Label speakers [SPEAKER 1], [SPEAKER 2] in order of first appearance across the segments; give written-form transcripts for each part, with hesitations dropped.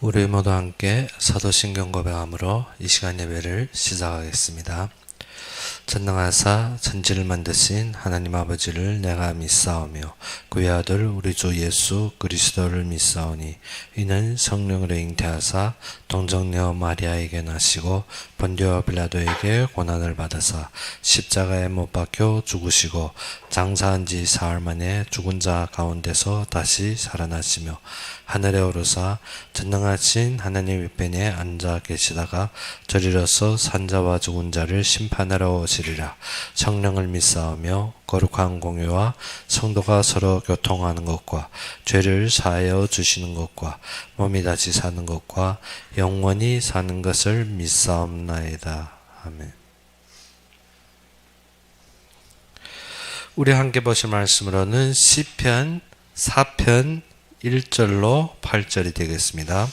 [SPEAKER 1] 우리 모두 함께 사도신경 고백함으로 이 시간 예배를 시작하겠습니다. 전능하사 천지를 만드신 하나님 아버지를 내가 믿사오며 그의 아들 우리 주 예수 그리스도를 믿사오니 이는 성령으로 잉태하사 동정녀 마리아에게 나시고 본디오 빌라도에게 고난을 받으사 십자가에 못 박혀 죽으시고 장사한 지 사흘 만에 죽은 자 가운데서 다시 살아나시며 하늘에 오르사 전능하신 하나님 윗편에 앉아 계시다가 저리로서 산자와 죽은 자를 심판하러 오시리라. 성령을 믿사오며 거룩한 공유와 성도가 서로 교통하는 것과 죄를 사하여 주시는 것과 몸이 다시 사는 것과 영원히 사는 것을 믿사옵나이다. 아멘. 우리 함께 보실 말씀으로는 시편 4편 1절로 8절이 되겠습니다.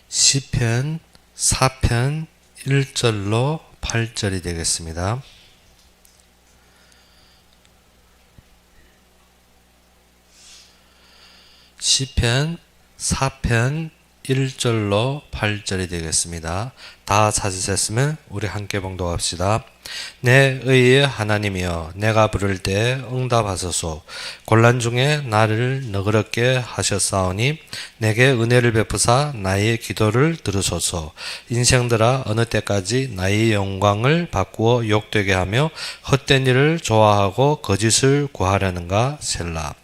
[SPEAKER 1] 시편 4편 1절로 8절이 되겠습니다. 시편 4편 1절로 8절이 되겠습니다. 다 찾으셨으면 우리 함께 봉독합시다. 내 의의 하나님이여 내가 부를 때 응답하소서. 곤란 중에 나를 너그럽게 하셨사오니 내게 은혜를 베푸사 나의 기도를 들으소서. 인생들아 어느 때까지 나의 영광을 바꾸어 욕되게 하며 헛된 일을 좋아하고 거짓을 구하려는가. 셀라.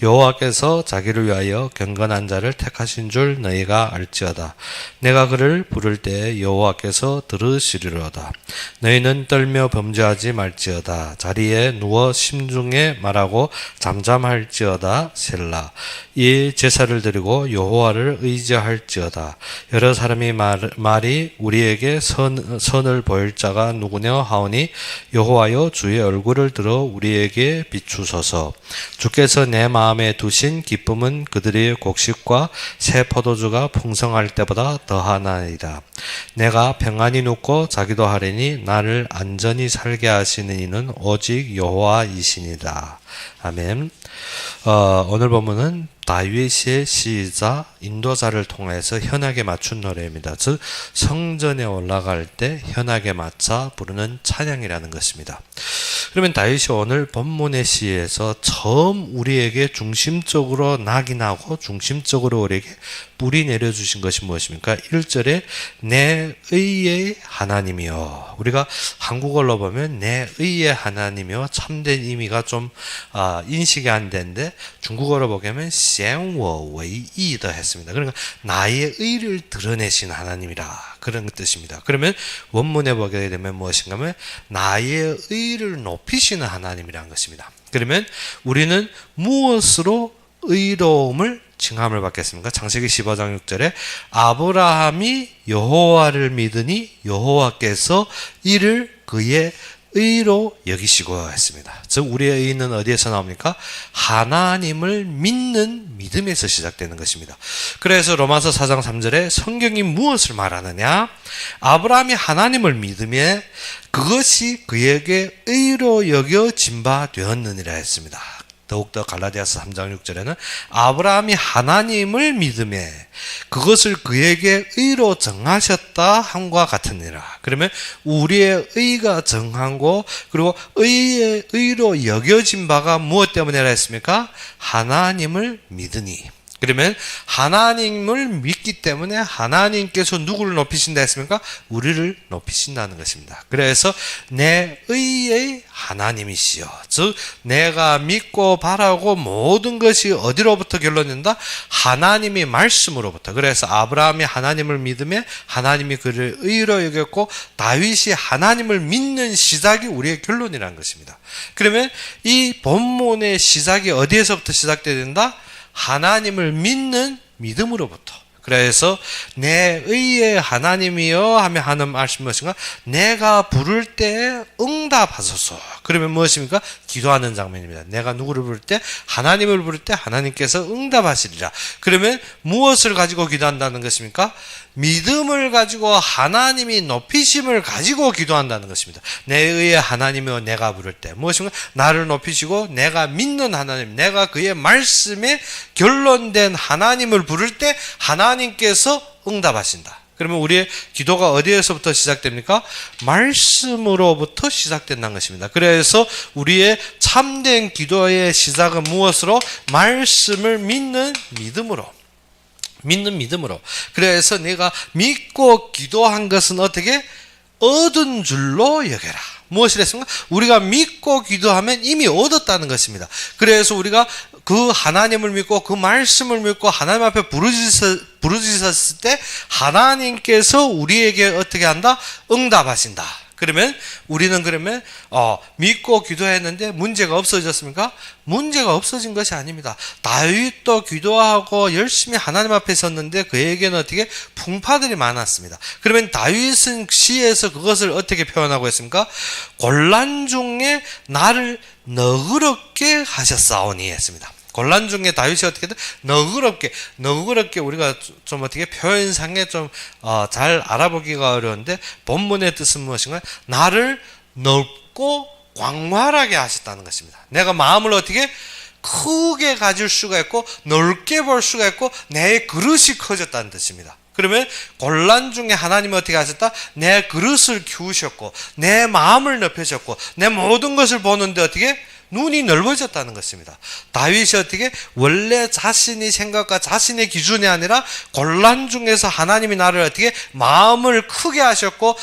[SPEAKER 1] 여호와께서 자기를 위하여 경건한 자를 택하신 줄 너희가 알지어다. 내가 그를 부를 때 여호와께서 들으시리로다. 너희는 떨며 범죄하지 말지어다. 자리에 누워 심중에 말하고 잠잠할지어다. 셀라. 이 제사를 드리고 여호와를 의지할지어다. 여러 사람이 말이 우리에게 선을 보일 자가 누구냐 하오니 여호와여 주의 얼굴을 들어 우리에게 비추소서. 주께서 내 마음에 두신 기쁨은 그들의 곡식과 새 포도주가 풍성할 때보다 더하나이다. 내가 평안히 눕고 자기도 하리니 나를 안전히 살게 하시는 이는 오직 여호와이시니라. 아멘. 오늘 본문은 다윗의 시자 인도자를 통해서 현악에 맞춘 노래입니다. 즉 성전에 올라갈 때 현악에 맞춰 부르는 찬양이라는 것입니다. 그러면 다윗이 오늘 본문의 시에서 처음 우리에게 중심적으로 낙인하고 중심적으로 우리에게 뿌리 내려주신 것이 무엇입니까? 1절에 내 의의 하나님이여. 우리가 한국어로 보면 내 의의 하나님이여 참된 의미가 좀 인식이 안 되는데 중국어로 보면 显我为义더 했습니다. 그러니까 나의 의를 드러내신 하나님이라 그런 뜻입니다. 그러면 원문에 보게 되면 무엇인가 하면 나의 의를 높이시는 하나님이라는 것입니다. 그러면 우리는 무엇으로 의로움을 칭함을 받겠습니까? 창세기 15장 6절에 아브라함이 여호와를 믿으니 여호와께서 이를 그의 의로 여기시고 했습니다. 즉 우리의 의는 어디에서 나옵니까? 하나님을 믿는 믿음에서 시작되는 것입니다. 그래서 로마서 4장 3절에 성경이 무엇을 말하느냐? 아브라함이 하나님을 믿음에 그것이 그에게 의로 여겨진 바 되었느니라 했습니다. 더욱더 갈라디아서 3장 6절에는 아브라함이 하나님을 믿음에 그것을 그에게 의로 정하셨다 함과 같으니라. 그러면 우리의 의가 정하고 그리고 의의 의로 여겨진 바가 무엇 때문이라 했습니까? 하나님을 믿으니. 그러면 하나님을 믿기 때문에 하나님께서 누구를 높이신다 했습니까? 우리를 높이신다는 것입니다. 그래서 내 의의 하나님이시여. 즉 내가 믿고 바라고 모든 것이 어디로부터 결론된다? 하나님의 말씀으로부터. 그래서 아브라함이 하나님을 믿음에 하나님이 그를 의로 여겼고 다윗이 하나님을 믿는 시작이 우리의 결론이라는 것입니다. 그러면 이 본문의 시작이 어디에서부터 시작돼야 된다? 하나님을 믿는 믿음으로부터. 그래서 내 의의 하나님이여 하며 하는 말씀 무엇인가? 내가 부를 때 응답하소서. 그러면 무엇입니까? 기도하는 장면입니다. 내가 누구를 부를 때? 하나님을 부를 때 하나님께서 응답하시리라. 그러면 무엇을 가지고 기도한다는 것입니까? 믿음을 가지고 하나님이 높이심을 가지고 기도한다는 것입니다. 내 의의 하나님이여 내가 부를 때 무엇인가? 나를 높이시고 내가 믿는 하나님, 내가 그의 말씀에 결론된 하나님을 부를 때 하나님께서 응답하신다. 그러면 우리의 기도가 어디에서부터 시작됩니까? 말씀으로부터 시작된다는 것입니다. 그래서 우리의 참된 기도의 시작은 무엇으로? 말씀을 믿는 믿음으로. 그래서 내가 믿고 기도한 것은 어떻게? 얻은 줄로 여겨라. 무엇이랬습니까? 우리가 믿고 기도하면 이미 얻었다는 것입니다. 그래서 우리가 그 하나님을 믿고 그 말씀을 믿고 하나님 앞에 부르짖었을 때 하나님께서 우리에게 어떻게 한다? 응답하신다. 그러면 우리는 믿고 기도했는데 문제가 없어졌습니까? 문제가 없어진 것이 아닙니다. 다윗도 기도하고 열심히 하나님 앞에 섰는데 그에게는 어떻게 풍파들이 많았습니다. 그러면 다윗은 시에서 그것을 어떻게 표현하고 있습니까? 곤란 중에 나를 너그럽게 하셨사오니 했습니다. 곤란 중에 다윗이 어떻게 너그럽게 우리가 좀 어떻게 표현상에 좀 잘 알아보기가 어려운데 본문의 뜻은 무엇인가요? 나를 넓고 광활하게 하셨다는 것입니다. 내가 마음을 어떻게 크게 가질 수가 있고 넓게 볼 수가 있고 내 그릇이 커졌다는 뜻입니다. 그러면 곤란 중에 하나님은 어떻게 하셨다? 내 그릇을 키우셨고 내 마음을 넓히셨고 내 모든 것을 보는데 어떻게? 눈이 넓어졌다는 것입니다. 다윗이 어떻게? 원래 자신의 생각과 자신의 기준이 아니라 곤란 중에서 하나님이 나를 어떻게? 마음을 크게 하셨고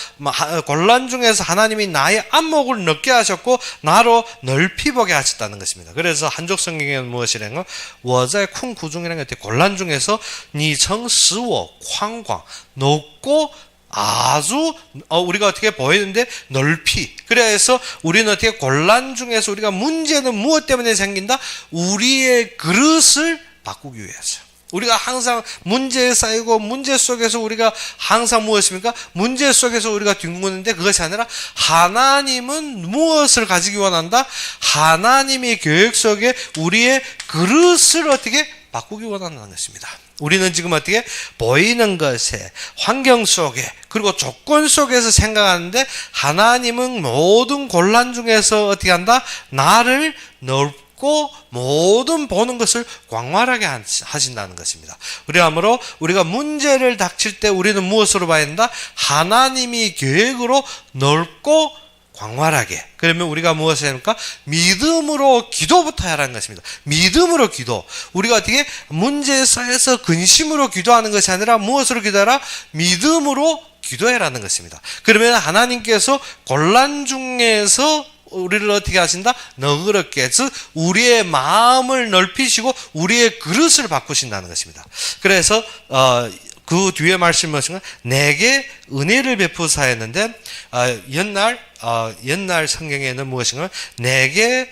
[SPEAKER 1] 곤란 중에서 하나님이 나의 안목을 넓게 하셨고 나로 넓히 보게 하셨다는 것입니다. 그래서 한족 성경에는 무엇이라는 거? 我在困苦 중이라는 게 곤란 중에서 你曾使我宽广 높고 아주 우리가 어떻게 보이는데 넓히. 그래서 우리는 어떻게 곤란 중에서 우리가 문제는 무엇 때문에 생긴다? 우리의 그릇을 바꾸기 위해서. 우리가 항상 문제에 쌓이고 문제 속에서 우리가 항상 무엇입니까? 문제 속에서 우리가 뒹구는데 그것이 아니라 하나님은 무엇을 가지기 원한다? 하나님의 계획 속에 우리의 그릇을 어떻게 바꾸기 원한다는 것입니다. 우리는 지금 어떻게 보이는 것에 환경 속에 그리고 조건 속에서 생각하는데 하나님은 모든 곤란 중에서 어떻게 한다? 나를 넓고 모든 보는 것을 광활하게 하신다는 것입니다. 그러므로 우리가 문제를 닥칠 때 우리는 무엇으로 봐야 된다? 하나님이 계획으로 넓고 광활하게. 그러면 우리가 무엇을 해야 합니까? 믿음으로 기도부터 하라는 것입니다. 믿음으로 기도. 우리가 어떻게 문제에 쌓여서 근심으로 기도하는 것이 아니라 무엇으로 기도하라? 믿음으로 기도해라는 것입니다. 그러면 하나님께서 곤란 중에서 우리를 어떻게 하신다? 너그럽게, 즉 우리의 마음을 넓히시고 우리의 그릇을 바꾸신다는 것입니다. 그래서 그 뒤에 말씀이 무엇인가? 내게 은혜를 베푸사였는데 옛날 성경에는 무엇인가? 내게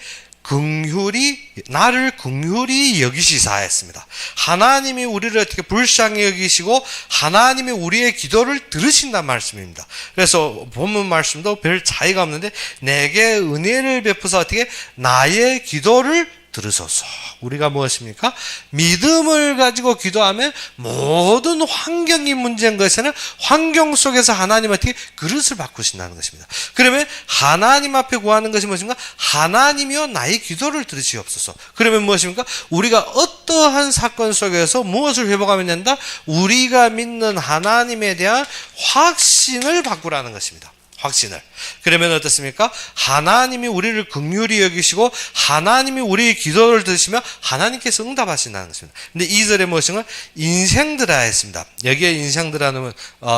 [SPEAKER 1] 나를 긍휼히 여기시사 했습니다. 하나님이 우리를 어떻게 불쌍히 여기시고 하나님이 우리의 기도를 들으신다는 말씀입니다. 그래서 본문 말씀도 별 차이가 없는데 내게 은혜를 베푸사 어떻게? 나의 기도를 들으소서. 우리가 무엇입니까? 믿음을 가지고 기도하면 모든 환경이 문제인 것에는 환경 속에서 하나님 어떻게 그릇을 바꾸신다는 것입니다. 그러면 하나님 앞에 구하는 것이 무엇인가? 하나님이여 나의 기도를 들으시옵소서. 그러면 무엇입니까? 우리가 어떠한 사건 속에서 무엇을 회복하면 된다? 우리가 믿는 하나님에 대한 확신을 바꾸라는 것입니다. 확신을. 그러면 어떻습니까? 하나님이 우리를 긍휼히 여기시고 하나님이 우리의 기도를 들으시며 하나님께서 응답하신다는 것입니다. 근데 2절에 무엇인가? 인생들아 했습니다. 여기에 인생들아는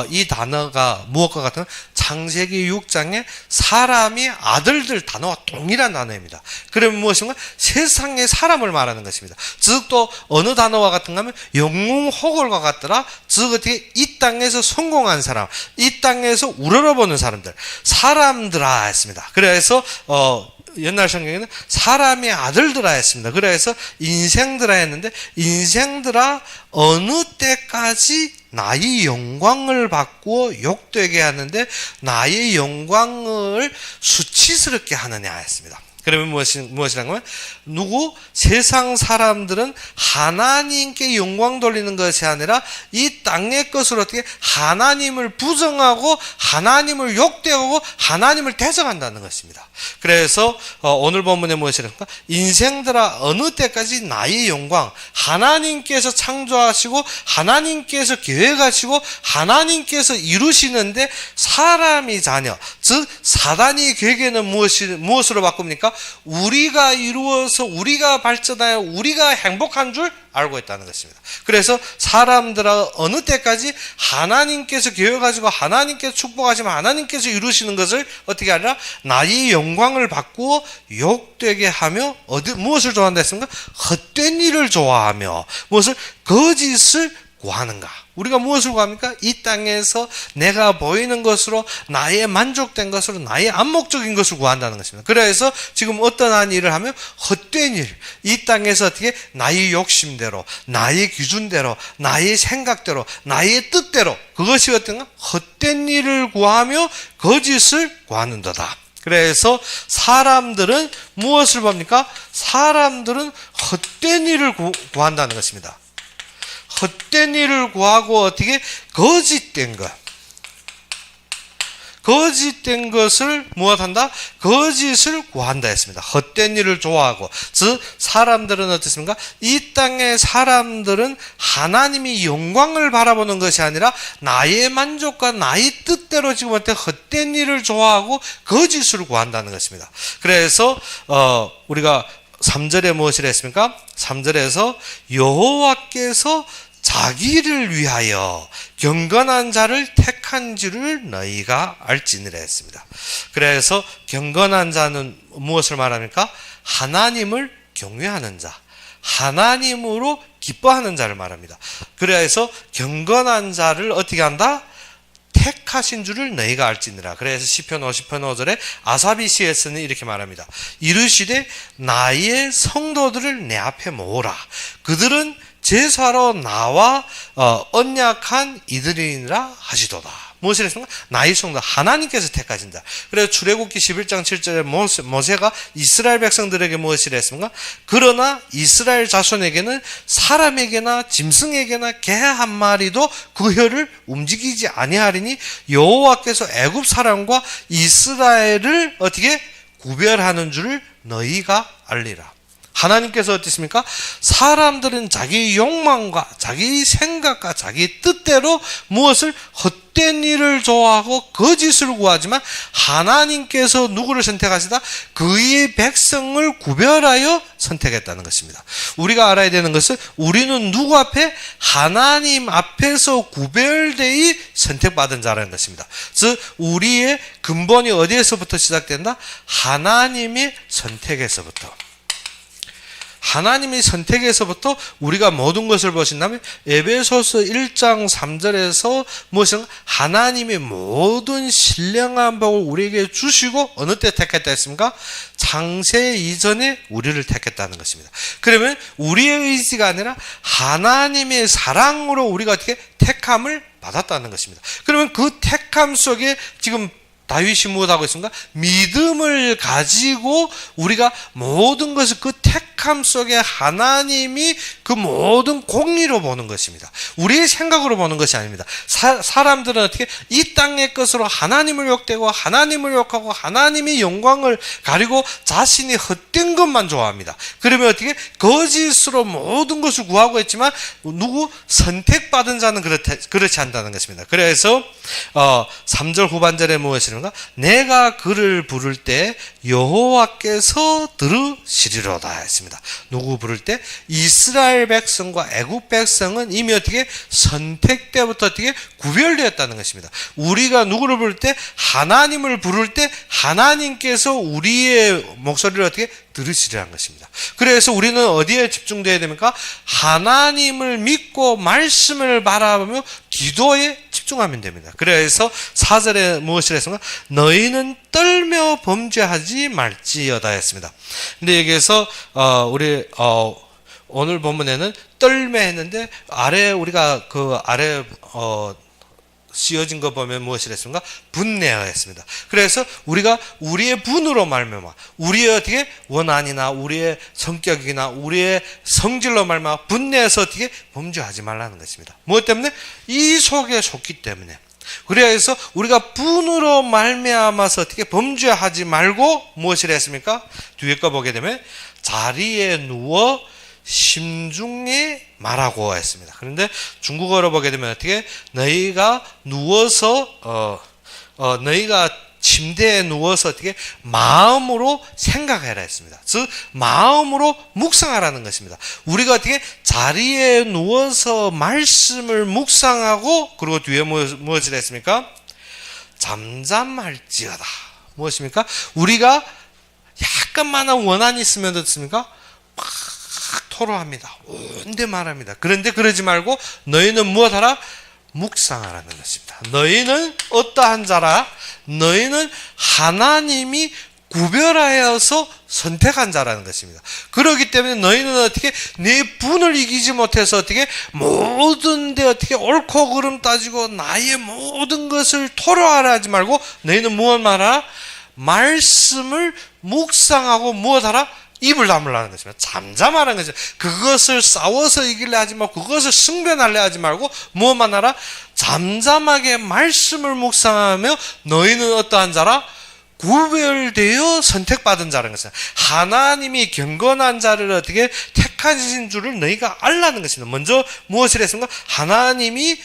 [SPEAKER 1] 이 단어가 무엇과 같은 창세기 6장에 사람이 아들들 단어와 동일한 단어입니다. 그러면 무엇인가? 세상의 사람을 말하는 것입니다. 즉 또 어느 단어와 같은가 하면 영웅호걸과 같더라. 즉 어떻게 이 땅에서 성공한 사람, 이 땅에서 우러러보는 사람들, 사람들아 했습니다. 그래서 옛날 성경에는 사람의 아들들아 했습니다. 그래서 인생들아 했는데, 인생들아 어느 때까지 나의 영광을 바꾸어 욕되게 하는데 나의 영광을 수치스럽게 하느냐 했습니다. 그러면 무엇이라는 거면, 세상 사람들은 하나님께 영광 돌리는 것이 아니라 이 땅의 것으로 어떻게 하나님을 부정하고 하나님을 욕되고 하나님을 대적한다는 것입니다. 그래서 오늘 본문에 무엇이랄까? 인생들아 어느 때까지 나의 영광, 하나님께서 창조하시고 하나님께서 계획하시고 하나님께서 이루시는데 사람이 자녀, 즉 사단이 계획에는 무엇으로 바꿉니까? 우리가 이루어서 우리가 발전하여 우리가 행복한 줄 알고 있다는 것입니다. 그래서 사람들아 어느 때까지 하나님께서 계획하시고 하나님께서 축복하시면 하나님께서 이루시는 것을 어떻게 하라? 나의 영광을 바꾸어 욕되게 하며 무엇을 좋아한다 했습니까? 헛된 일을 좋아하며 무엇을? 거짓을 구하는가? 우리가 무엇을 구합니까? 이 땅에서 내가 보이는 것으로 나의 만족된 것으로 나의 안목적인 것을 구한다는 것입니다. 그래서 지금 어떠한 일을 하면 헛된 일, 이 땅에서 어떻게 나의 욕심대로, 나의 기준대로, 나의 생각대로, 나의 뜻대로 그것이 어떤가? 헛된 일을 구하며 거짓을 구하는도다. 그래서 사람들은 무엇을 봅니까? 사람들은 헛된 일을 구한다는 것입니다. 헛된 일을 구하고 어떻게 거짓된 것, 거짓된 것을 무엇한다? 거짓을 구한다 했습니다. 헛된 일을 좋아하고, 즉 사람들은 어떻습니까? 이 땅의 사람들은 하나님이 영광을 바라보는 것이 아니라 나의 만족과 나의 뜻대로 지금 어떻게 헛된 일을 좋아하고 거짓을 구한다는 것입니다. 그래서 우리가 3절에 무엇이라 했습니까? 3절에서 여호와께서 자기를 위하여 경건한 자를 택한 줄을 너희가 알지니라 했습니다. 그래서 경건한 자는 무엇을 말합니까? 하나님을 경외하는 자, 하나님으로 기뻐하는 자를 말합니다. 그래서 경건한 자를 어떻게 한다? 택하신 줄을 너희가 알지니라. 그래서 시편 50편 5절에 아사비 시에서는 이렇게 말합니다. 이르시되 나의 성도들을 내 앞에 모으라. 그들은 제사로 나와 언약한 이들이니라 하시도다. 무엇을 했습니까? 나의 성도, 하나님께서 택하신 자. 그래서 출애굽기 11장 7절에 모세가 이스라엘 백성들에게 무엇을 했습니까? 그러나 이스라엘 자손에게는 사람에게나 짐승에게나 개 한 마리도 그 혀를 움직이지 아니하리니 여호와께서 애굽 사람과 이스라엘을 어떻게 구별하는 줄을 너희가 알리라. 하나님께서 어떻습니까? 사람들은 자기 욕망과 자기 생각과 자기 뜻대로 무엇을 헛된 일을 좋아하고 거짓을 구하지만 하나님께서 누구를 선택하시다? 그의 백성을 구별하여 선택했다는 것입니다. 우리가 알아야 되는 것은 우리는 누구 앞에? 하나님 앞에서 구별되이 선택받은 자라는 것입니다. 즉 우리의 근본이 어디에서부터 시작된다? 하나님의 선택에서부터. 하나님의 선택에서부터 우리가 모든 것을 보신다면 에베소서 1장 3절에서 무엇은 하나님의 모든 신령한 복을 우리에게 주시고 어느 때 택했다 했습니까? 창세 이전에 우리를 택했다는 것입니다. 그러면 우리의 의지가 아니라 하나님의 사랑으로 우리가 어떻게 택함을 받았다는 것입니다. 그러면 그 택함 속에 지금 다윗이 무엇하고 있습니까? 믿음을 가지고 우리가 모든 것을 그 택함 속에 하나님이 그 모든 공의로 보는 것입니다. 우리의 생각으로 보는 것이 아닙니다. 사람들은 어떻게 이 땅의 것으로 하나님을 욕되고 하나님을 욕하고 하나님의 영광을 가리고 자신이 헛된 것만 좋아합니다. 그러면 어떻게 거짓으로 모든 것을 구하고 있지만 선택받은 자는 그렇지 않다는 것입니다. 그래서 3절 후반절에 무엇이냐? 내가 그를 부를 때 여호와께서 들으시리로다 했습니다. 누구 부를 때? 이스라엘 백성과 애굽 백성은 이미 어떻게 선택 때부터 어떻게 구별되었다는 것입니다. 우리가 누구를 부를 때? 하나님을 부를 때 하나님께서 우리의 목소리를 어떻게 들으시리라는 것입니다. 그래서 우리는 어디에 집중되어야 됩니까? 하나님을 믿고 말씀을 바라보며 기도에 집중하면 됩니다. 그래서 4절에 무엇을 했습니까? 너희는 떨며 범죄하지 말지어다 했습니다. 근데 여기에서 우리 오늘 본문에는 떨매 했는데 아래 우리가 그 아래 씌어진 거 보면 무엇을 했습니까? 분내어 했습니다. 그래서 우리가 우리의 분으로 말미암아 우리의 어떻게 원한이나 우리의 성격이나 우리의 성질로 말미암아 분내어서 어떻게 범죄하지 말라는 것입니다. 무엇 때문에? 이 속에 속기 때문에. 그래서 우리가 분으로 말미암아서 어떻게 범죄하지 말고 무엇을 했습니까? 뒤에 거 보게 되면 자리에 누워 심중에 말하고 했습니다. 그런데 중국어로 보게 되면 어떻게 너희가 누워서 너희가 침대에 누워서 어떻게 마음으로 생각해라 했습니다. 즉 마음으로 묵상하라는 것입니다. 우리가 어떻게 자리에 누워서 말씀을 묵상하고 그리고 뒤에 무엇을 했습니까? 잠잠할지어다. 무엇입니까? 우리가 약간만한 원한이 있으면 어떻습니까? 막 토로합니다. 온데 말합니다. 그런데 그러지 말고 너희는 무엇하라? 묵상하라는 것입니다. 너희는 어떠한 자라? 너희는 하나님이 구별하여서 선택한 자라는 것입니다. 그렇기 때문에 너희는 어떻게 네 분을 이기지 못해서 어떻게 모든 데 어떻게 옳고 그름 따지고 나의 모든 것을 토로하라 하지 말고 너희는 무엇만 하라? 말씀을 묵상하고 무엇하라? 입을 다물라는 것입니다. 잠잠하라는 것입니다. 그것을 싸워서 이길래 하지 말고 그것을 승변하려 하지 말고 무엇만 하라? 잠잠하게 말씀을 묵상하며 너희는 어떠한 자라? 구별되어 선택받은 자라는 것입니다. 하나님이 경건한 자를 어떻게 택하신 줄을 너희가 알라는 것입니다. 먼저 무엇을 했습니까? 하나님이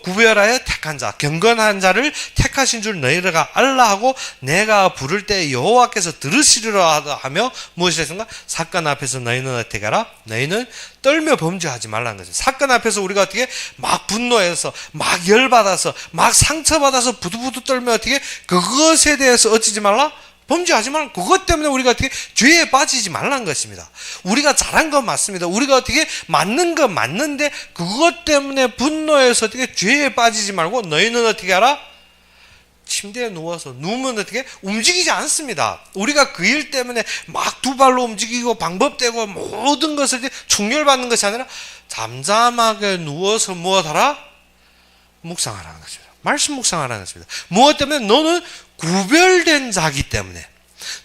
[SPEAKER 1] 구별하여 택한 자, 경건한 자를 택하신 줄 너희가 알라 하고 내가 부를 때 여호와께서 들으시리라 하며 무엇을 했습니까? 사건 앞에서 너희는 어떻게 하라? 너희는 떨며 범죄하지 말라는 것입니다. 사건 앞에서 우리가 어떻게 막 분노해서 막 열받아서 막 상처받아서 부두부두 떨며 어떻게 그것에 대해서 어찌지 말라? 범죄하지 말라. 그것 때문에 우리가 어떻게 죄에 빠지지 말라는 것입니다. 우리가 잘한 건 맞습니다. 우리가 어떻게 맞는 건 맞는데 그것 때문에 분노해서 어떻게 죄에 빠지지 말고 너희는 어떻게 하라? 침대에 누워서 누우면 어떻게 움직이지 않습니다. 우리가 그 일 때문에 막 두 발로 움직이고 방법되고 모든 것을 충혈받는 것이 아니라 잠잠하게 누워서 무엇하라? 묵상하라는 것입니다. 말씀 묵상하라는 것입니다. 무엇 때문에? 너는 구별된 자기 때문에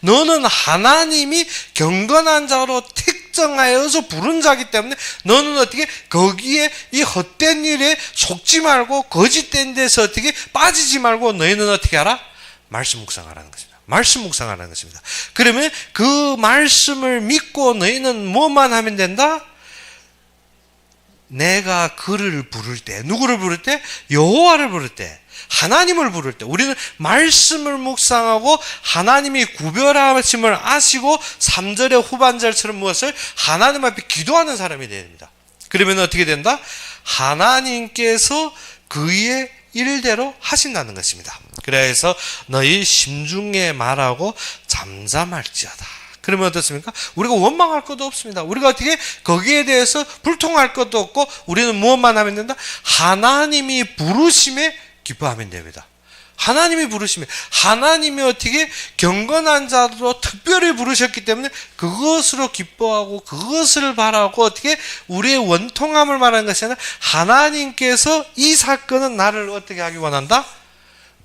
[SPEAKER 1] 너는 하나님이 경건한 자로 특정하여서 부른 자기 때문에 너는 어떻게 거기에 이 헛된 일에 속지 말고 거짓된 데서 어떻게 빠지지 말고 너희는 어떻게 하라? 말씀 묵상하라는 것입니다. 말씀 묵상하라는 것입니다. 그러면 그 말씀을 믿고 너희는 뭐만 하면 된다? 내가 그를 부를 때, 누구를 부를 때? 여호와를 부를 때, 하나님을 부를 때 우리는 말씀을 묵상하고 하나님이 구별하심을 아시고 3절의 후반절처럼 무엇을? 하나님 앞에 기도하는 사람이 되어야 됩니다. 그러면 어떻게 된다? 하나님께서 그의 일대로 하신다는 것입니다. 그래서 너희 심중에 말하고 잠잠할지어다. 그러면 어떻습니까? 우리가 원망할 것도 없습니다. 우리가 어떻게 거기에 대해서 불통할 것도 없고 우리는 무엇만 하면 된다? 하나님이 부르심에 기뻐하면 됩니다. 하나님이 부르시면 하나님이 어떻게 경건한 자로 특별히 부르셨기 때문에 그것으로 기뻐하고 그것을 바라고 어떻게 우리의 원통함을 말하는 것이 아니라 하나님께서 이 사건은 나를 어떻게 하기 원한다?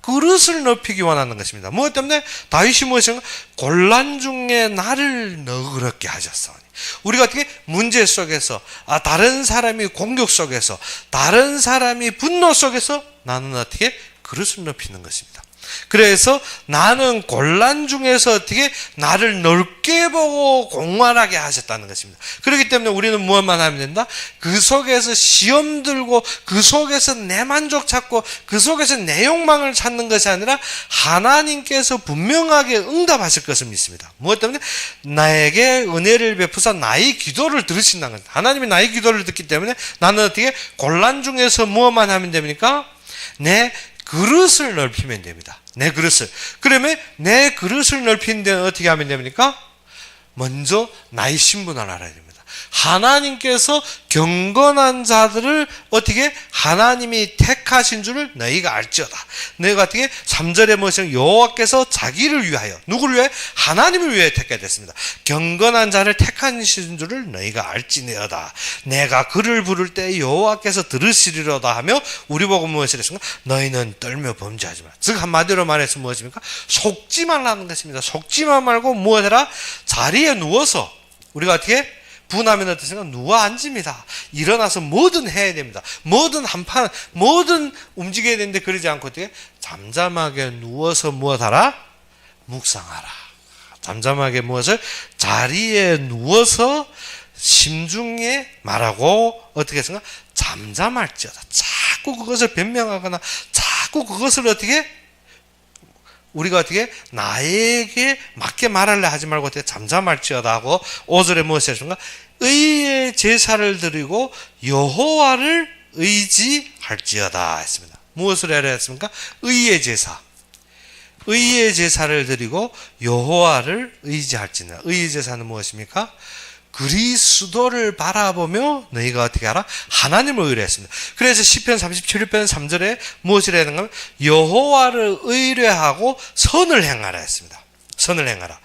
[SPEAKER 1] 그릇을 높이기 원하는 것입니다. 무엇 때문에? 다윗이 무엇인가? 곤란 중에 나를 너그럽게 하셨사오니. 우리가 어떻게 문제 속에서 다른 사람이 공격 속에서 다른 사람이 분노 속에서 나는 어떻게 그릇을 높이는 것입니다. 그래서 나는 곤란 중에서 어떻게 나를 넓게 보고 공활하게 하셨다는 것입니다. 그렇기 때문에 우리는 무엇만 하면 된다? 그 속에서 시험 들고 그 속에서 내 만족 찾고 그 속에서 내 욕망을 찾는 것이 아니라 하나님께서 분명하게 응답하실 것을 믿습니다. 무엇 때문에? 나에게 은혜를 베푸사 나의 기도를 들으신다는 겁니다. 하나님이 나의 기도를 듣기 때문에 나는 어떻게 곤란 중에서 무엇만 하면 됩니까? 내 그릇을 넓히면 됩니다. 내 그릇을. 그러면 내 그릇을 넓히는 데는 어떻게 하면 됩니까? 먼저 나의 신분을 알아야 됩니다. 하나님께서 경건한 자들을 어떻게 하나님이 택하신 줄을 너희가 알지어다. 너희가 어떻게 3절에 무엇이냐 여호와께서 자기를 위하여 누구를 위해? 하나님을 위해 택하게 됐습니다. 경건한 자를 택하신 줄을 너희가 알지니어다. 내가 그를 부를 때 여호와께서 들으시리로다 하며 우리 보고 무엇이라 했습니까? 너희는 떨며 범죄하지 마라. 즉 한마디로 말해서 무엇입니까? 속지 말라는 것입니다. 속지만 말고 무엇해라? 자리에 누워서 우리가 어떻게? 분하면 어떻습니까? 누워 앉습니다. 일어나서 뭐든 해야 됩니다. 뭐든 한판, 뭐든 움직여야 되는데 그러지 않고 어떻게? 잠잠하게 누워서 무엇하라? 묵상하라. 잠잠하게 무엇을? 자리에 누워서 심중에 말하고 어떻게 했습니까? 잠잠할지어다. 자꾸 그것을 변명하거나 자꾸 그것을 어떻게? 우리가 어떻게 나에게 맞게 말하려 하지 말고 어떻게 잠잠할지어다 하고 5절에 무엇이 했습니까? 의의 제사를 드리고 여호와를 의지할지어다 했습니다. 무엇을 해야 했습니까? 의의 제사. 의의 제사를 드리고 여호와를 의지할지어다. 의의 제사는 무엇입니까? 그리스도를 바라보며 너희가 어떻게 하라? 하나님을 의뢰했습니다. 그래서 시편 37편 3절에 무엇을 해야 하는가 하면 여호와를 의뢰하고 선을 행하라 했습니다. 선을 행하라.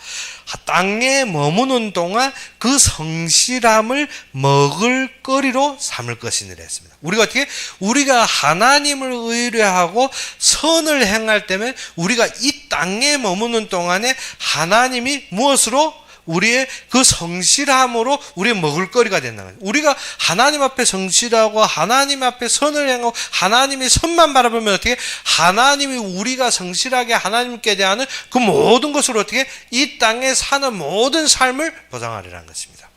[SPEAKER 1] 땅에 머무는 동안 그 성실함을 먹을 거리로 삼을 것이니라 했습니다. 우리가 어떻게? 우리가 하나님을 의뢰하고 선을 행할 때면 우리가 이 땅에 머무는 동안에 하나님이 무엇으로? 우리의 그 성실함으로 우리의 먹을거리가 된다는 거예요. 우리가 하나님 앞에 성실하고 하나님 앞에 선을 행하고 하나님의 선만 바라보면 어떻게? 하나님이 우리가 성실하게 하나님께 대하는 그 모든 것을 어떻게? 이 땅에 사는 모든 삶을 보장하리라는 것입니다.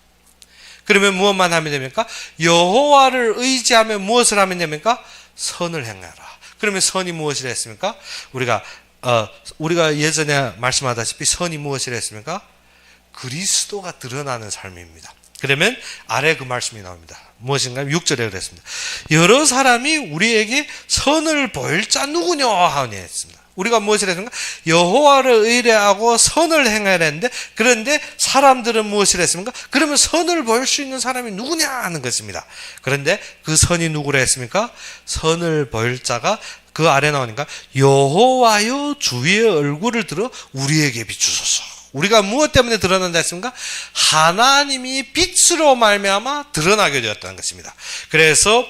[SPEAKER 1] 그러면 무엇만 하면 됩니까? 여호와를 의지하면 무엇을 하면 됩니까? 선을 행하라. 그러면 선이 무엇이라 했습니까? 우리가 예전에 말씀하다시피 선이 무엇이라 했습니까? 그리스도가 드러나는 삶입니다. 그러면 아래 그 말씀이 나옵니다. 무엇인가요? 6절에 그랬습니다. 여러 사람이 우리에게 선을 보일 자 누구냐 하니 했습니다. 우리가 무엇을 했습니까? 여호와를 의뢰하고 선을 행해야 했는데 그런데 사람들은 무엇을 했습니까? 그러면 선을 보일 수 있는 사람이 누구냐 하는 것입니다. 그런데 그 선이 누구라 했습니까? 선을 보일 자가 그 아래 나오니까 여호와여 주의 얼굴을 들어 우리에게 비추소서. 우리가 무엇 때문에 드러난다 했습니까? 하나님이 빛으로 말미암아 드러나게 되었다는 것입니다. 그래서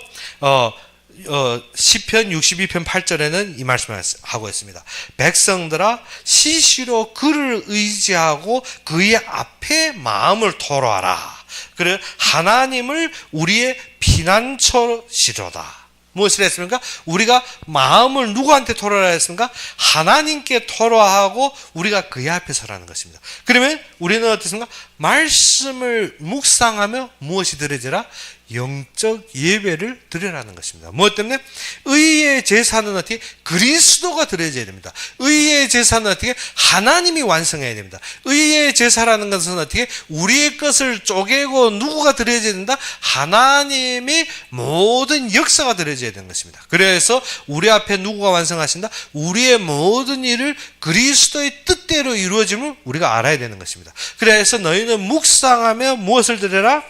[SPEAKER 1] 시편 62편 8절에는 이 말씀을 하고 있습니다. 백성들아 시시로 그를 의지하고 그의 앞에 마음을 토로하라. 그래 하나님을 우리의 피난처시로다. 무엇을 했습니까? 우리가 마음을 누구한테 토로하라 했습니까? 하나님께 토로하고 우리가 그의 앞에 서라는 것입니다. 그러면 우리는 어떻습니까? 말씀을 묵상하며 무엇이 드려지라? 영적 예배를 드려라는 것입니다. 무엇 때문에? 의의 제사는 어떻게? 그리스도가 드려져야 됩니다. 의의 제사는 어떻게? 하나님이 완성해야 됩니다. 의의 제사라는 것은 어떻게? 우리의 것을 쪼개고 누구가 드려져야 된다? 하나님의 모든 역사가 드려져야 되는 것입니다. 그래서 우리 앞에 누구가 완성하신다? 우리의 모든 일을 그리스도의 뜻대로 이루어짐을 우리가 알아야 되는 것입니다. 그래서 너희는 묵상하며 무엇을 드려라?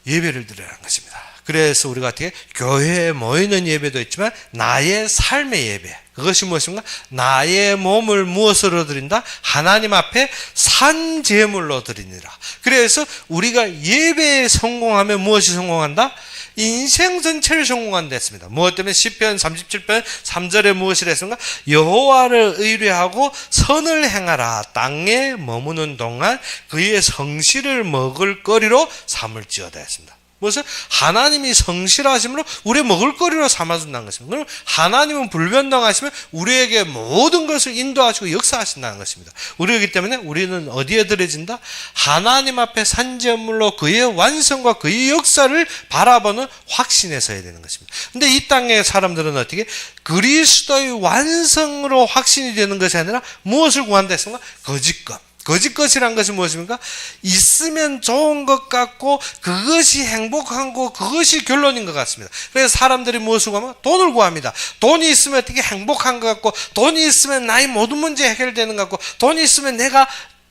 [SPEAKER 1] 예배를 드리라는 것입니다. 그래서 우리가 어떻게 교회에 모이는 예배도 있지만 나의 삶의 예배, 그것이 무엇인가? 나의 몸을 무엇으로 드린다? 하나님 앞에 산 제물로 드리니라. 그래서 우리가 예배에 성공하면 무엇이 성공한다? 인생 전체를 성공한다 했습니다. 무엇 때문에? 시편 37편 3절에 무엇이라 했습니까? 여호와를 의뢰하고 선을 행하라. 땅에 머무는 동안 그의 성실을 먹을 거리로 삼을지어다 했습니다. 무엇을? 하나님이 성실하심으로 우리의 먹을거리로 삼아준다는 것입니다. 그럼 하나님은 불변당하시면 우리에게 모든 것을 인도하시고 역사하신다는 것입니다. 그렇기 때문에 우리는 어디에 드려진다? 하나님 앞에 산제물로 그의 완성과 그의 역사를 바라보는 확신에 서야 되는 것입니다. 근데 이 땅의 사람들은 어떻게? 그리스도의 완성으로 확신이 되는 것이 아니라 무엇을 구한다 했습니까? 거짓것. 거짓것이란 것이 무엇입니까? 있으면 좋은 것 같고 그것이 행복한 거, 그것이 결론인 것 같습니다. 그래서 사람들이 무엇을 구하면? 돈을 구합니다. 돈이 있으면 어떻게 행복한 것 같고, 돈이 있으면 나의 모든 문제 해결되는 것 같고, 돈이 있으면 내가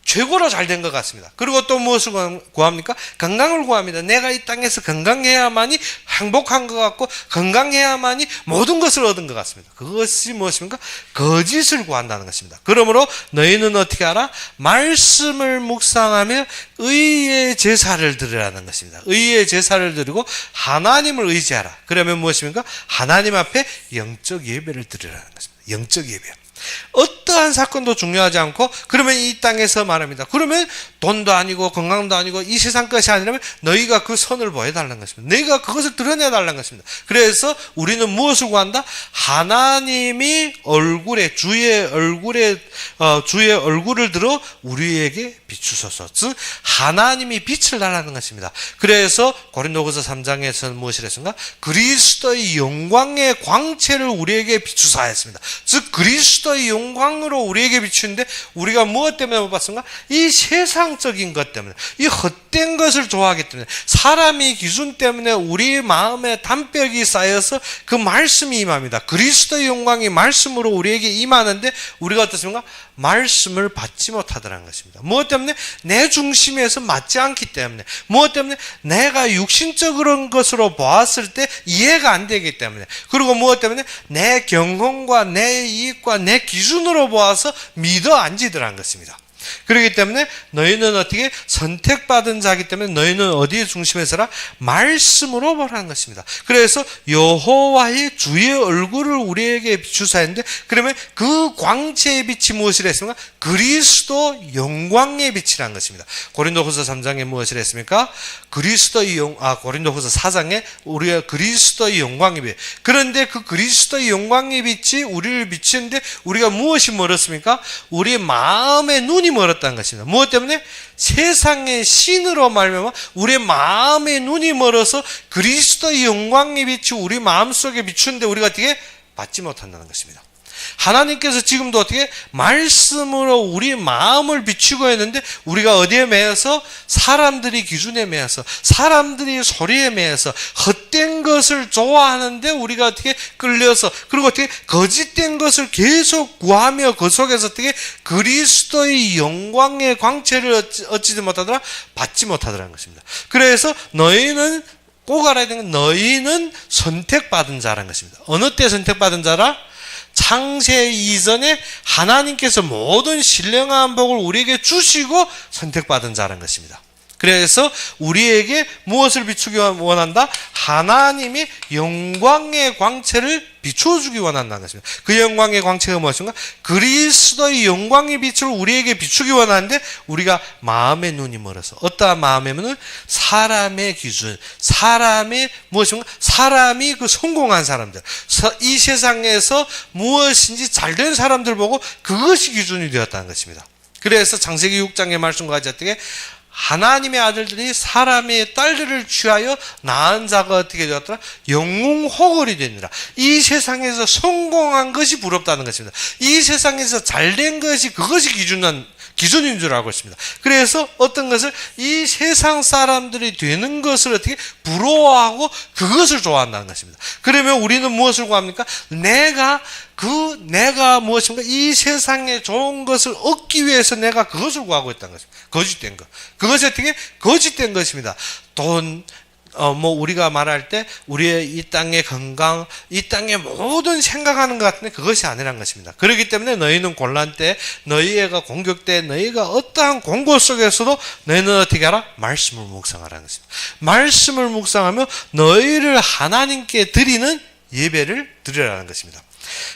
[SPEAKER 1] 최고로 잘 된 것 같습니다. 그리고 또 무엇을 구합니까? 건강을 구합니다. 내가 이 땅에서 건강해야만이 행복한 것 같고 건강해야만이 모든 것을 얻은 것 같습니다. 그것이 무엇입니까? 거짓을 구한다는 것입니다. 그러므로 너희는 어떻게 하라? 말씀을 묵상하며 의의 제사를 드리라는 것입니다. 의의 제사를 드리고 하나님을 의지하라. 그러면 무엇입니까? 하나님 앞에 영적 예배를 드리라는 것입니다. 영적 예배. 어떠한 사건도 중요하지 않고 그러면 이 땅에서 말합니다. 그러면 돈도 아니고 건강도 아니고 이 세상 것이 아니라면 너희가 그 선을 보여달라는 것입니다. 너희가 그것을 드러내달라는 것입니다. 그래서 우리는 무엇을 구한다? 하나님이 얼굴에 주의 얼굴을 들어 우리에게 비추소서. 즉 하나님이 빛을 달라는 것입니다. 그래서 고린도후서 3장에서는 무엇을 했습니까? 그리스도의 영광의 광채를 우리에게 비추사 했습니다. 즉 그리스도의 영광으로 우리에게 비추는데 우리가 무엇 때문에 못 봤습니까? 이 세상적인 것 때문에, 이 헛된 것을 좋아하기 때문에, 사람의 기준 때문에 우리 마음에 담벽이 쌓여서 그 말씀이 임합니다. 그리스도의 영광이 말씀으로 우리에게 임하는데 우리가 어떻습니까? 말씀을 받지 못하더라는 것입니다. 무엇 때문에? 내 중심에서 맞지 않기 때문에, 무엇 때문에? 내가 육신적인 것으로 보았을 때 이해가 안 되기 때문에, 그리고 무엇 때문에? 내 경험과 내 이익과 내 기준으로 보아서 믿어 앉으더라는 것입니다. 그렇기 때문에 너희는 어떻게 선택받은 자이기 때문에 너희는 어디에 중심에서라? 말씀으로 보라는 것입니다. 그래서 여호와의 주의 얼굴을 우리에게 비추사 했는데 그러면 그 광채의 빛이 무엇이라 했습니까? 그리스도 영광의 빛이라는 것입니다. 고린도후서 3장에 무엇을 했습니까? 고린도후서 4장에 우리가 그리스도의 영광의 빛. 그런데 그 그리스도의 영광의 빛이 우리를 비치는데 우리가 무엇이 멀었습니까? 우리의 마음의 눈이 멀었다는 것입니다. 무엇 때문에? 세상의 신으로 말미암아 우리의 마음의 눈이 멀어서 그리스도의 영광의 빛이 우리 마음속에 비추는데 우리가 어떻게 받지 못한다는 것입니다. 하나님께서 지금도 어떻게 말씀으로 우리 마음을 비추고 있는데 우리가 어디에 매여서? 사람들이 기준에 매여서, 사람들이 소리에 매여서 헛된 것을 좋아하는데 우리가 어떻게 끌려서, 그리고 어떻게 거짓된 것을 계속 구하며 그 속에서 어떻게 그리스도의 영광의 광채를 얻지 못하더라? 받지 못하더라는 것입니다. 그래서 너희는 꼭 알아야 되는 건 너희는 선택받은 자라는 것입니다. 어느 때 선택받은 자라? 창세 이전에 하나님께서 모든 신령한 복을 우리에게 주시고 선택받은 자라는 것입니다. 그래서 우리에게 무엇을 비추기 원한다? 하나님이 영광의 광채를 비춰주기 원한다는 것입니다. 그 영광의 광채가 무엇인가? 그리스도의 영광의 빛을 우리에게 비추기 원하는데 우리가 마음의 눈이 멀어서, 어떠한 마음의 눈은? 사람의 기준, 사람의 무엇인가? 사람이 그 성공한 사람들, 이 세상에서 무엇인지 잘된 사람들 보고 그것이 기준이 되었다는 것입니다. 그래서 창세기 6장의 말씀과 같이 어떻게 하나님의 아들들이 사람의 딸들을 취하여 낳은 자가 어떻게 되었더라? 영웅호걸이 되니라. 이 세상에서 성공한 것이 부럽다는 것입니다. 이 세상에서 잘된 것이 그것이 기준인 줄 알고 있습니다. 그래서 어떤 것을 이 세상 사람들이 되는 것을 어떻게 부러워하고 그것을 좋아한다는 것입니다. 그러면 우리는 무엇을 구합니까? 내가 무엇인가? 이 세상에 좋은 것을 얻기 위해서 내가 그것을 구하고 있다는 것입니다. 거짓된 것. 그것이 어떻게? 거짓된 것입니다. 돈, 우리가 말할 때 우리의 이 땅의 건강, 이 땅의 모든 생각하는 것 같은데 그것이 아니란 것입니다. 그렇기 때문에 너희는 곤란 때, 너희가 공격 때, 너희가 어떠한 공고 속에서도 너희는 어떻게 하라? 말씀을 묵상하라는 것입니다. 말씀을 묵상하며 너희를 하나님께 드리는 예배를 드리라는 것입니다.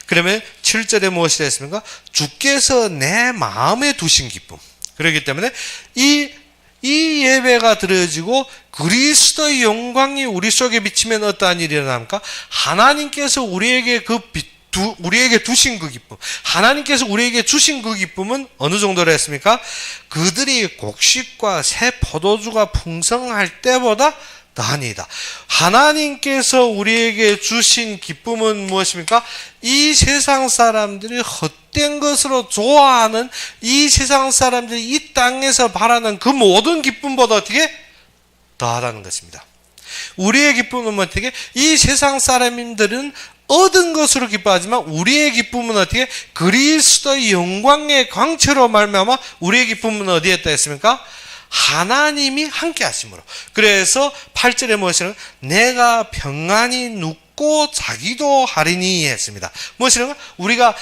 [SPEAKER 1] 그러면 7절에 무엇이 했습니까? 주께서 내 마음에 두신 기쁨. 그렇기 때문에 이 예배가 드려지고 그리스도의 영광이 우리 속에 비치면 어떠한 일이 일어납니까? 하나님께서 우리에게 우리에게 두신 그 기쁨, 하나님께서 우리에게 주신 그 기쁨은 어느 정도로 했습니까? 그들이 곡식과 새 포도주가 풍성할 때보다 더하니이다. 하나님께서 우리에게 주신 기쁨은 무엇입니까? 이 세상 사람들이 헛된 것으로 좋아하는, 이 세상 사람들이 이 땅에서 바라는 그 모든 기쁨보다 어떻게 더하다는 것입니다. 우리의 기쁨은 어떻게? 이 세상 사람들은 얻은 것으로 기뻐하지만 우리의 기쁨은 어떻게? 그리스도의 영광의 광채로 말미암아 우리의 기쁨은 어디에 있다 했습니까? 하나님이 함께 하심으로. 그래서 8절에 무엇이냐면 내가 평안히 눕고 자기도 하리니 했습니다. 무엇이냐면 우리가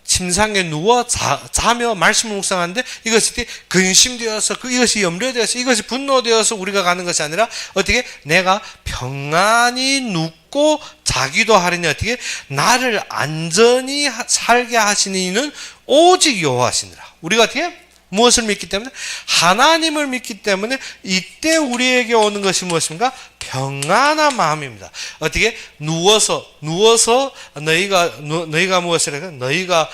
[SPEAKER 1] 침상에 누워 자며 말씀을 묵상하는데 이것이 근심되어서 이것이 염려되어서 이것이 분노되어서 우리가 가는 것이 아니라 어떻게? 내가 평안히 눕고 자기도 하리니 어떻게? 나를 안전히 살게 하시는 이는 오직 여호와시니라. 우리가 어떻게? 무엇을 믿기 때문에? 하나님을 믿기 때문에 이때 우리에게 오는 것이 무엇입니까? 평안한 마음입니다. 어떻게? 누워서 너희가 무엇을 했까? 너희가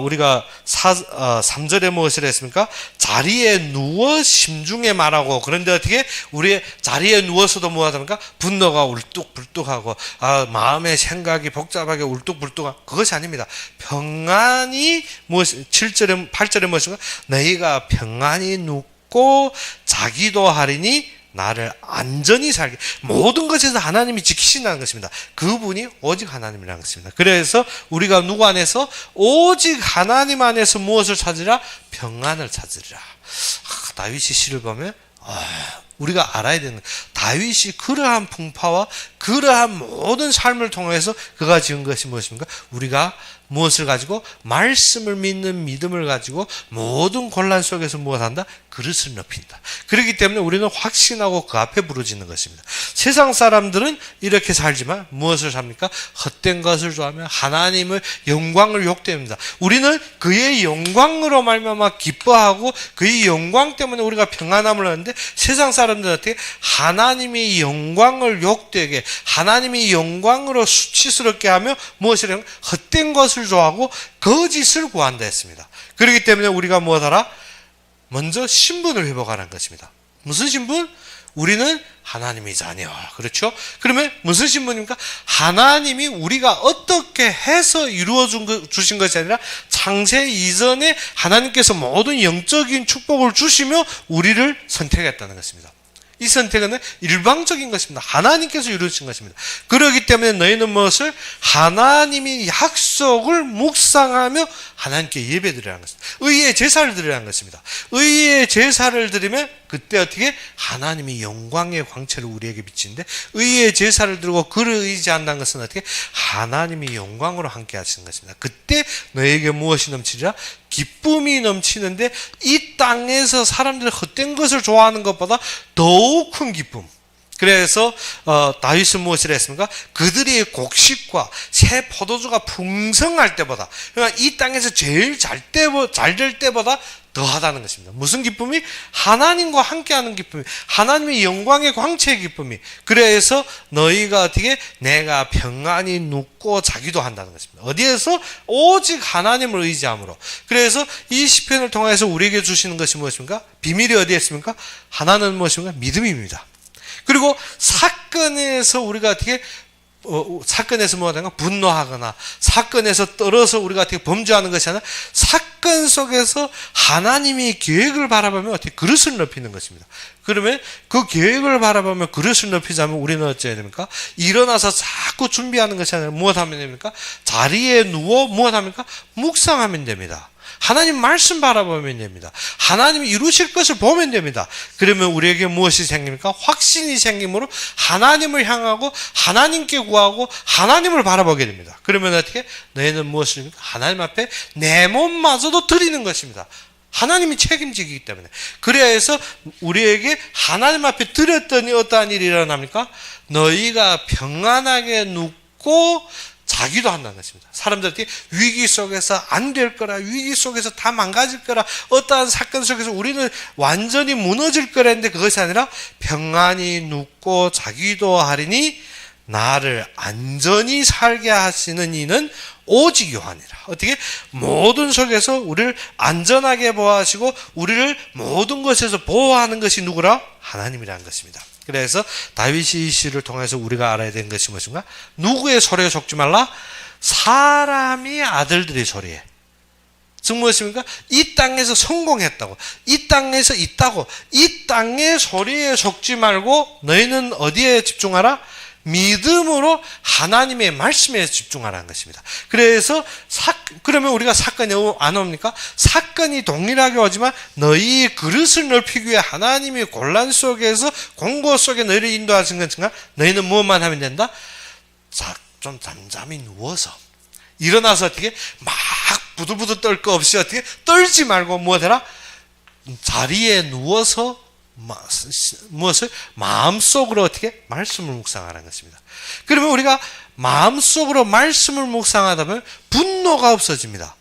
[SPEAKER 1] 우리가 3절에 무엇을 했습니까? 자리에 누워 심중에 말하고. 그런데 어떻게? 우리의 자리에 누워서도 무엇합니까? 분노가 울뚝불뚝하고 마음의 생각이 복잡하게 울뚝불뚝하고. 그것이 아닙니다. 평안히 8절에 무엇인가? 너희가 평안히 눕고 자기도 하리니 나를 안전히 살게. 모든 것에서 하나님이 지키신다는 것입니다. 그분이 오직 하나님이라는 것입니다. 그래서 우리가 누구 안에서? 오직 하나님 안에서 무엇을 찾으라? 평안을 찾으리라. 다윗이 시를 보면 우리가 알아야 되는, 다윗이 그러한 풍파와 그러한 모든 삶을 통해서 그가 지은 것이 무엇입니까? 우리가 무엇을 가지고? 말씀을 믿는 믿음을 가지고 모든 곤란 속에서 무엇한다? 그릇을 높인다. 그렇기 때문에 우리는 확신하고 그 앞에 부르짖는 것입니다. 세상 사람들은 이렇게 살지만 무엇을 삽니까? 헛된 것을 좋아하며 하나님의 영광을 욕됩니다. 우리는 그의 영광으로 말미암아 기뻐하고 그의 영광 때문에 우리가 평안함을 하는데 세상 사람들은 어떻게? 하나님의 영광을 욕되게, 하나님의 영광으로 수치스럽게 하며 무엇이라면 헛된 것을 좋아하고 거짓을 구한다 했습니다. 그렇기 때문에 우리가 무엇하라? 먼저 신분을 회복하는 것입니다. 무슨 신분? 우리는 하나님의 자녀. 그렇죠? 그러면 무슨 신분입니까? 하나님이 우리가 어떻게 해서 이루어 주신 것이 아니라 창세 이전에 하나님께서 모든 영적인 축복을 주시며 우리를 선택했다는 것입니다. 이 선택은 일방적인 것입니다. 하나님께서 이루신 것입니다. 그렇기 때문에 너희는 무엇을? 하나님이 약속을 묵상하며 하나님께 예배드리라는 것입니다. 의의 제사를 드리라는 것입니다. 의의 제사를 드리면 그때 어떻게? 하나님이 영광의 광채를 우리에게 비치는데 의의 제사를 드리고 그를 의지한다는 것은 어떻게? 하나님이 영광으로 함께 하시는 것입니다. 그때 너에게 무엇이 넘치리라? 기쁨이 넘치는데 이 땅에서 사람들이 헛된 것을 좋아하는 것보다 더욱 큰 기쁨. 그래서 다윗은 무엇을 했습니까? 그들의 곡식과 새 포도주가 풍성할 때보다, 그러니까 이 땅에서 제일 잘 될 때보다 더하다는 것입니다. 무슨 기쁨이? 하나님과 함께하는 기쁨이, 하나님의 영광의 광채의 기쁨이. 그래서 너희가 어떻게? 내가 평안히 눕고 자기도 한다는 것입니다. 어디에서? 오직 하나님을 의지함으로. 그래서 이 시편을 통해서 우리에게 주시는 것이 무엇입니까? 비밀이 어디에 있습니까? 하나는 무엇입니까? 믿음입니다. 그리고 사건에서 우리가 어떻게 사건에서 뭐하든가 분노하거나 사건에서 떨어서 우리가 어떻게 범죄하는 것이 아니라 사건 속에서 하나님이 계획을 바라보면 어떻게 그릇을 높이는 것입니다. 그러면 그 계획을 바라보면 그릇을 높이자면 우리는 어찌해야 됩니까? 일어나서 자꾸 준비하는 것이 아니라 무엇하면 됩니까? 자리에 누워 무엇합니까? 묵상하면 됩니다. 하나님 말씀 바라보면 됩니다. 하나님이 이루실 것을 보면 됩니다. 그러면 우리에게 무엇이 생깁니까? 확신이 생기므로 하나님을 향하고 하나님께 구하고 하나님을 바라보게 됩니다. 그러면 어떻게? 너희는 무엇을 합니까? 하나님 앞에 내 몸마저도 드리는 것입니다. 하나님이 책임지기 때문에. 그래서 우리에게 하나님 앞에 드렸더니 어떠한 일이 일어납니까? 너희가 평안하게 눕고 자기도 한다는 것입니다. 사람들이 위기 속에서 안 될 거라, 위기 속에서 다 망가질 거라, 어떠한 사건 속에서 우리는 완전히 무너질 거라 했는데 그것이 아니라 평안히 눕고 자기도 하리니 나를 안전히 살게 하시는 이는 오직 여호와니라. 어떻게? 모든 속에서 우리를 안전하게 보호하시고 우리를 모든 것에서 보호하는 것이 누구라? 하나님이라는 것입니다. 그래서 다윗이 이 시를 통해서 우리가 알아야 되는 것이 무엇인가? 누구의 소리에 속지 말라? 사람이 아들들의 소리에. 즉 무엇입니까? 이 땅에서 성공했다고, 이 땅에서 있다고, 이 땅의 소리에 속지 말고 너희는 어디에 집중하라? 믿음으로 하나님의 말씀에 집중하라는 것입니다. 그래서 그러면 우리가 사건이 안 옵니까? 사건이 동일하게 오지만 너희 그릇을 넓히기 위해 하나님이 곤란 속에서 공고 속에 너희를 인도하신 것인가? 너희는 무엇만 하면 된다? 좀 잠잠히 누워서 일어나서 어떻게 막 부들부들 떨 거 없이 어떻게 떨지 말고 무엇해라? 자리에 누워서 무엇을 마음속으로 어떻게 말씀을 묵상하라는 것입니다. 그러면 우리가 마음속으로 말씀을 묵상하다 보면 분노가 없어집니다.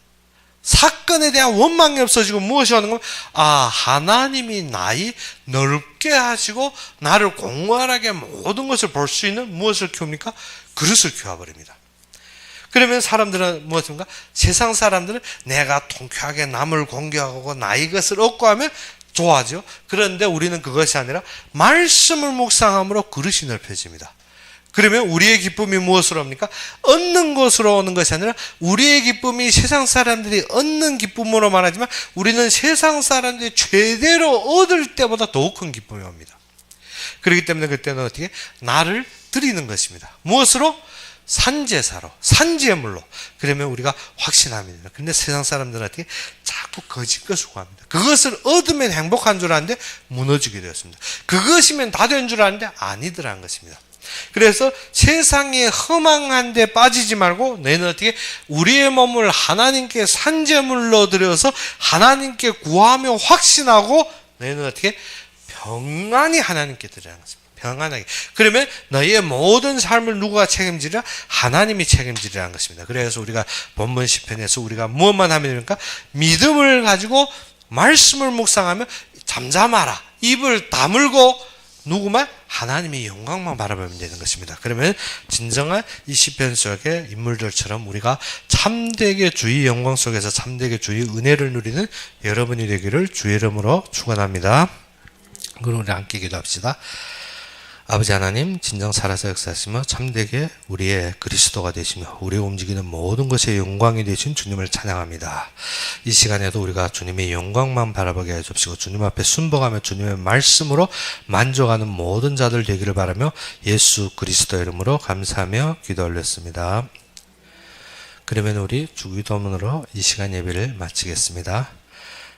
[SPEAKER 1] 사건에 대한 원망이 없어지고 무엇이 오는 건 하나님이 나이 넓게 하시고 나를 공활하게 모든 것을 볼 수 있는 무엇을 키웁니까? 그릇을 키워버립니다. 그러면 사람들은 무엇인가? 세상 사람들은 내가 통쾌하게 남을 공경하고 나의 것을 얻고 하면 좋아하죠. 그런데 우리는 그것이 아니라 말씀을 묵상함으로 그릇이 넓혀집니다. 그러면 우리의 기쁨이 무엇으로 옵니까? 얻는 것으로 오는 것이 아니라 우리의 기쁨이 세상 사람들이 얻는 기쁨으로 말하지만 우리는 세상 사람들이 최대로 얻을 때보다 더욱 큰 기쁨이 옵니다. 그렇기 때문에 그때는 어떻게? 나를 드리는 것입니다. 무엇으로? 산제사로, 산제물로. 그러면 우리가 확신합니다. 근데 세상 사람들은 어떻게? 자꾸 거짓 것을 구합니다. 그것을 얻으면 행복한 줄 아는데 무너지게 되었습니다. 그것이면 다 된 줄 아는데 아니더라는 것입니다. 그래서 세상에 허망한 데 빠지지 말고 너희는 어떻게? 우리의 몸을 하나님께 산제물로 드려서 하나님께 구하며 확신하고 너희는 어떻게? 평안히 하나님께 드리라는 것입니다. 평안하게. 그러면 너희의 모든 삶을 누가 책임지리라? 하나님이 책임지리라는 것입니다. 그래서 우리가 본문 시편에서 우리가 무엇만 하면 됩니까? 믿음을 가지고 말씀을 묵상하며 잠잠하라. 입을 다물고 누구만? 하나님의 영광만 바라보면 되는 것입니다. 그러면 진정한 이 시편 속의 인물들처럼 우리가 참되게 주의 영광 속에서 참되게 주의 은혜를 누리는 여러분이 되기를 주의 이름으로 축원합니다. 그럼 우리 함께 기도합시다. 아버지 하나님, 진정 살아서 역사하시며 참되게 우리의 그리스도가 되시며 우리의 움직이는 모든 것의 영광이 되신 주님을 찬양합니다. 이 시간에도 우리가 주님의 영광만 바라보게 해주시고 주님 앞에 순복하며 주님의 말씀으로 만족하는 모든 자들 되기를 바라며 예수 그리스도 이름으로 감사하며 기도 올렸습니다. 그러면 우리 주기도문으로 이 시간 예배를 마치겠습니다.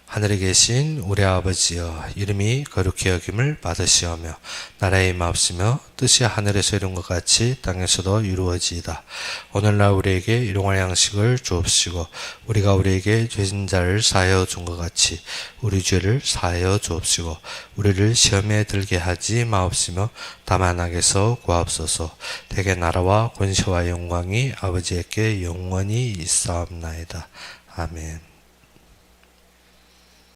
[SPEAKER 1] 하늘에 계신 우리 아버지여, 이름이 거룩히 여김을 받으시오며 나라의 임하옵시며 뜻이 하늘에서 이룬 것 같이 땅에서도 이루어지이다. 오늘날 우리에게 일용할 양식을 주옵시고 우리가 우리에게 죄진 자를 사하여 준 것 같이 우리 죄를 사하여 주옵시고 우리를 시험에 들게 하지 마옵시며 다만 악에서 구하옵소서. 대개 나라와 권세와 영광이 아버지에게 영원히 있사옵나이다. 아멘.